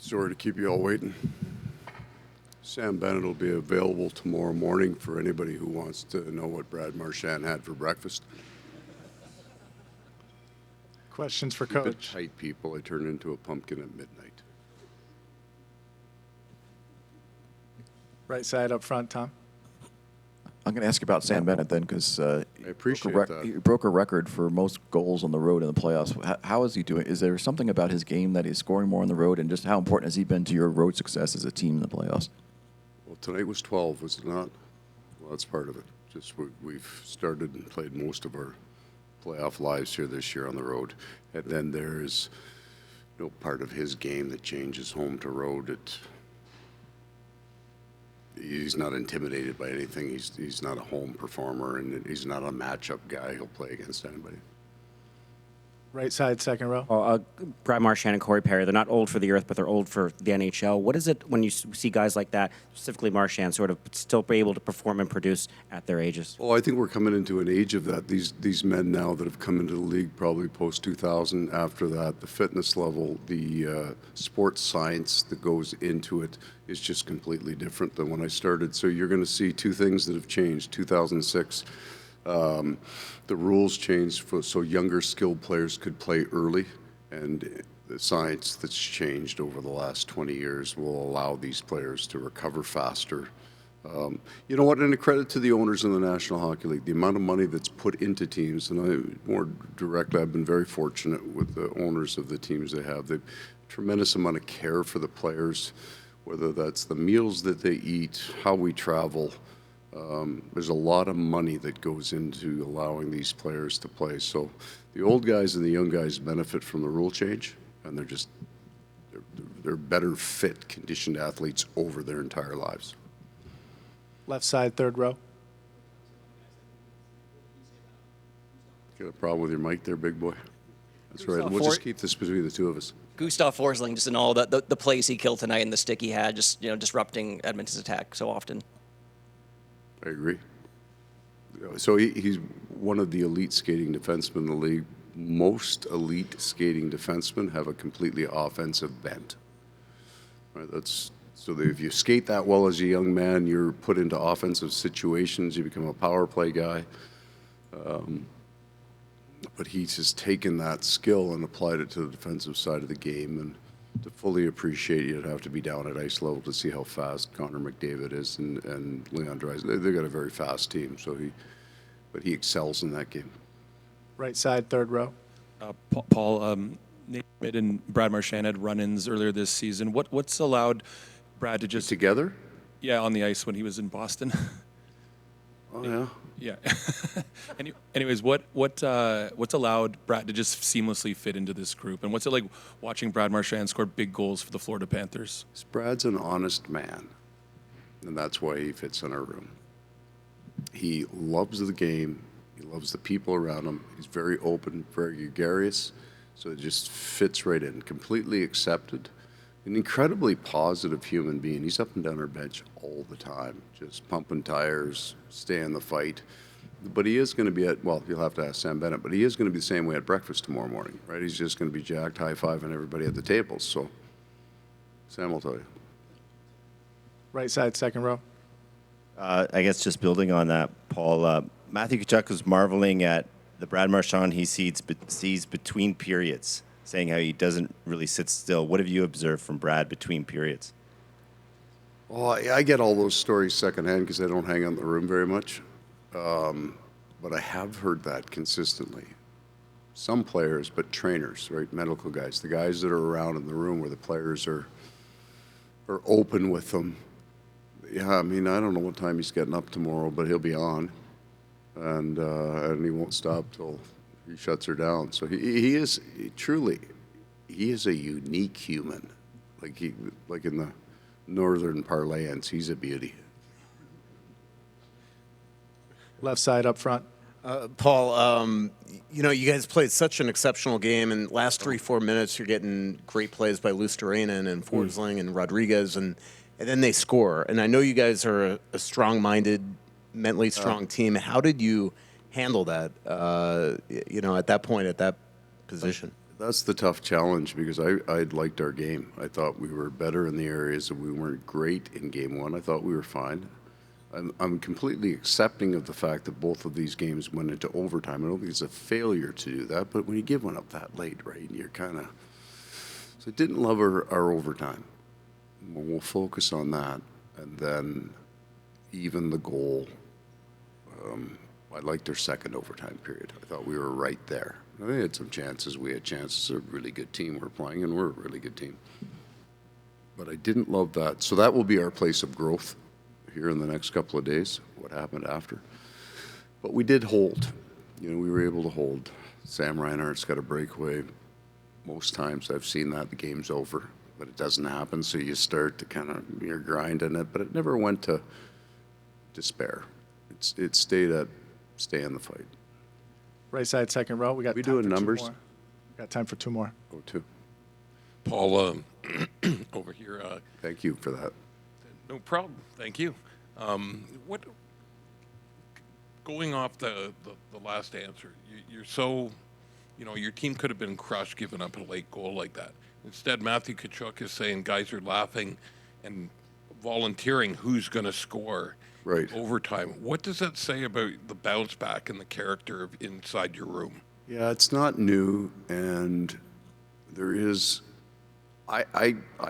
Sorry to keep you all waiting. Sam Bennett will be available tomorrow morning for anybody who wants to know what Brad Marchand had for breakfast. Questions for Keep it Coach. tight, people. I turned into a pumpkin at midnight. Right side up front, Tom. I'm going to ask you about Sam Bennett then, because I appreciate that. he broke a record for most goals on the road in the playoffs. How is he doing? Is there something about his game that he's scoring more on the road, and just how important has he been to your road success as a team in the playoffs? Well, tonight was 12, was it not? Well, that's part of it. Just we've started and played most of our playoff lives here this year on the road, and then there's no part of his game that changes home to road. He's not intimidated by anything. He's not a home performer, and he's not a matchup guy. He'll play against anybody. Right side, second row. Brad Marchand and Corey Perry, they're not old for the earth, but they're old for the NHL. What is it when you see guys like that, specifically Marchand, sort of still be able to perform and produce at their ages? Oh, I think we're coming into an age of that. These men now that have come into the league probably post-2000, after that, the fitness level, the sports science that goes into it is just completely different than when I started. So you're going to see two things that have changed. 2006, the rules changed so younger skilled players could play early, and the science that's changed over the last 20 years will allow these players to recover faster. You know what, and a credit to the owners in the National Hockey League, the amount of money that's put into teams, and more directly, I've been very fortunate with the owners of the teams they have. They've tremendous amount of care for the players, whether that's the meals that they eat, how we travel. There's a lot of money that goes into allowing these players to play. So the old guys and the young guys benefit from the rule change, and they're better fit, conditioned athletes over their entire lives. Left side, third row. Got a problem with your mic there, big boy? That's right. We'll just keep this between the two of us. Gustav Forsling, just in all the plays he killed tonight and the stick he had, just disrupting Edmonton's attack so often. I agree. So he's one of the elite skating defensemen in the league. Most elite skating defensemen have a completely offensive bent. Right, so that if you skate that well as a young man, you're put into offensive situations. You become a power play guy. But he's just taken that skill and applied it to the defensive side of the game. And to fully appreciate, you'd have to be down at ice level to see how fast Connor McDavid is and Leon Draisaitl. They've got a very fast team, but he excels in that game. Right side, third row. Paul, Nate Schmidt and Brad Marchand had run-ins earlier this season. What's allowed Brad to just together? Yeah, on the ice when he was in Boston. Oh yeah. Yeah. Anyways, what's allowed Brad to just seamlessly fit into this group, and what's it like watching Brad Marchand score big goals for the Florida Panthers? Brad's an honest man, and that's why he fits in our room. He loves the game. He loves the people around him. He's very open, very gregarious, so it just fits right in. Completely accepted. An incredibly positive human being. He's up and down our bench all the time, just pumping tires, staying the fight. But he is going to be you'll have to ask Sam Bennett, but he is going to be the same way at breakfast tomorrow morning, right? He's just going to be jacked, high-fiving everybody at the tables. So Sam will tell you. Right side, second row. I guess just building on that, Paul, Matthew Tkachuk was marveling at the Brad Marchand he sees between periods, saying how he doesn't really sit still. What have you observed from Brad between periods? Well, I get all those stories secondhand because I don't hang out in the room very much. But I have heard that consistently. Some players, but trainers, right, medical guys, the guys that are around in the room where the players are open with them. Yeah, I mean, I don't know what time he's getting up tomorrow, but he'll be on, and he won't stop till he shuts her down. So he is a unique human. Like in the northern parlance, he's a beauty. Left side up front. Paul, you guys played such an exceptional game, and last 3-4 minutes you're getting great plays by Luostarinen and Forsling and Rodriguez, and then they score. And I know you guys are a strong-minded, mentally strong team. How did you handle that, at that point, at that position? That's the tough challenge because I liked our game. I thought we were better in the areas that we weren't great in game one. I thought we were fine. I'm completely accepting of the fact that both of these games went into overtime. I don't think it's a failure to do that, but when you give one up that late, right, you're kind of... So I didn't love our overtime. We'll focus on that. And then even the goal, I liked our second overtime period. I thought we were right there. They had some chances. We had chances. They're a really good team we're playing, and we're a really good team. But I didn't love that. So that will be our place of growth here in the next couple of days, what happened after. But we did hold. We were able to hold. Sam Reinhart's got a breakaway. Most times I've seen that the game's over, but it doesn't happen. So you start to kind of, you're grinding it, but it never went to despair. It stayed at stay in the fight. Right side second row. We got We time doing for two numbers? more. Got time for 2 more. Oh, two. Paul, over here. Thank you for that. No problem. Thank you. What? Going off the last answer, you're so, your team could have been crushed giving up a late goal like that. Instead, Matthew Tkachuk is saying guys are laughing and volunteering who's going to score. Right. Overtime. What does that say about the bounce back and the character of inside your room? Yeah, it's not new, and there is, I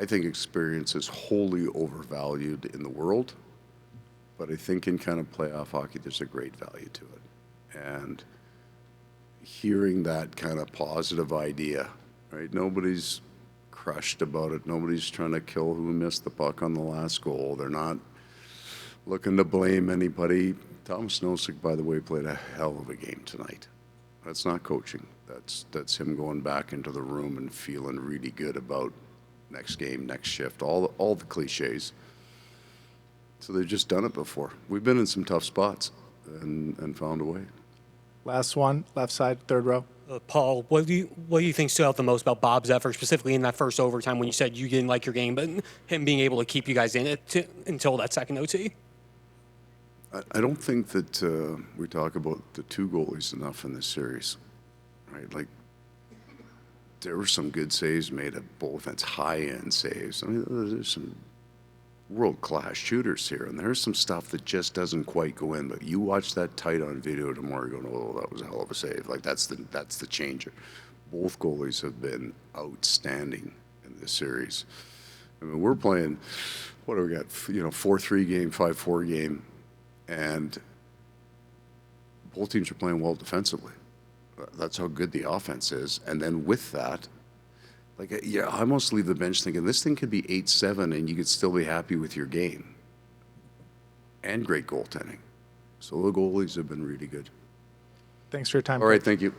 think experience is wholly overvalued in the world, but I think in kind of playoff hockey, there's a great value to it. And hearing that kind of positive idea, right? Nobody's crushed about it. Nobody's trying to kill who missed the puck on the last goal. They're not looking to blame anybody. Thomas Nosek, by the way, played a hell of a game tonight. That's not coaching. That's him going back into the room and feeling really good about next game, next shift, all the cliches. So they've just done it before. We've been in some tough spots and found a way. Last one, left side, third row. Paul, what do you think stood out the most about Bob's effort, specifically in that first overtime when you said you didn't like your game, but him being able to keep you guys in it until that second OT? I don't think that we talk about the two goalies enough in this series, right? Like, there were some good saves made at both ends, high-end saves. I mean, there's some world-class shooters here, and there's some stuff that just doesn't quite go in. But you watch that tight on video tomorrow, you're going, oh, that was a hell of a save. Like, that's the changer. Both goalies have been outstanding in this series. I mean, we're playing, what do we got? 4-3 game, 5-4 game. And both teams are playing well defensively. That's how good the offense is. And then with that, I almost leave the bench thinking this thing could be 8-7 and you could still be happy with your game. And great goaltending. So the goalies have been really good. Thanks for your time. All right, thank you.